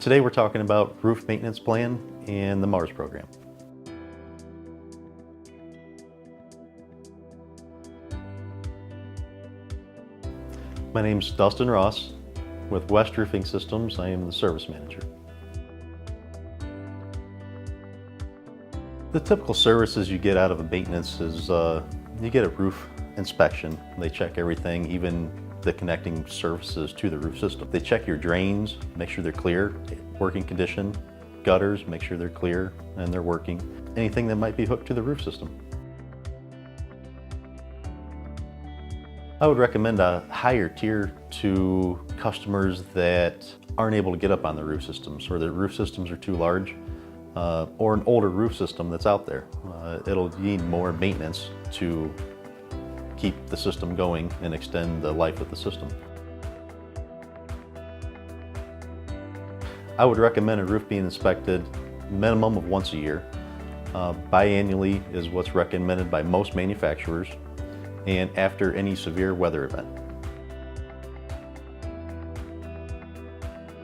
Today we're talking about roof maintenance plan and the MARS program. My name's Dustin Ross with West Roofing Systems. I am the service manager. The typical services you get out of a maintenance is you get a roof inspection. They check everything, even the connecting surfaces to the roof system. They check your drains, make sure they're clear, working condition, gutters, make sure they're clear and they're working. Anything that might be hooked to the roof system. I would recommend a higher tier to customers that aren't able to get up on the roof systems, or their roof systems are too large, or an older roof system that's out there. It'll need more maintenance to keep the system going and extend the life of the system. I would recommend a roof being inspected minimum of once a year. Biannually is what's recommended by most manufacturers, and after any severe weather event.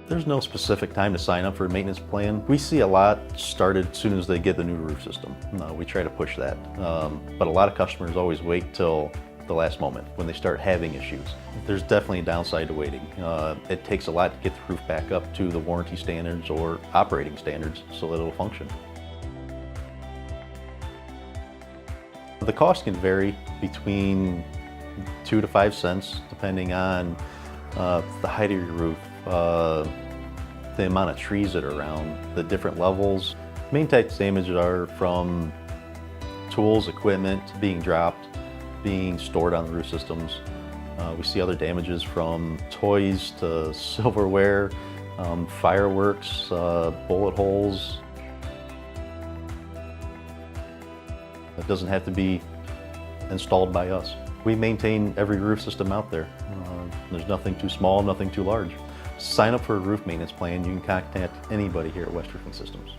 There's no specific time to sign up for a maintenance plan. We see a lot started as soon as they get the new roof system. We try to push that, but a lot of customers always wait till the last moment when they start having issues. There's definitely a downside to waiting. It takes a lot to get the roof back up to the warranty standards or operating standards so that it'll function. The cost can vary between 2 to 5 cents depending on the height of your roof, the amount of trees that are around, the different levels. Main types of damages are from tools, equipment being dropped, being stored on the roof systems. We see other damages from toys to silverware, fireworks, bullet holes. It doesn't have to be installed by us. We maintain every roof system out there. There's nothing too small, nothing too large. Sign up for a roof maintenance plan. You can contact anybody here at West Roofing Systems.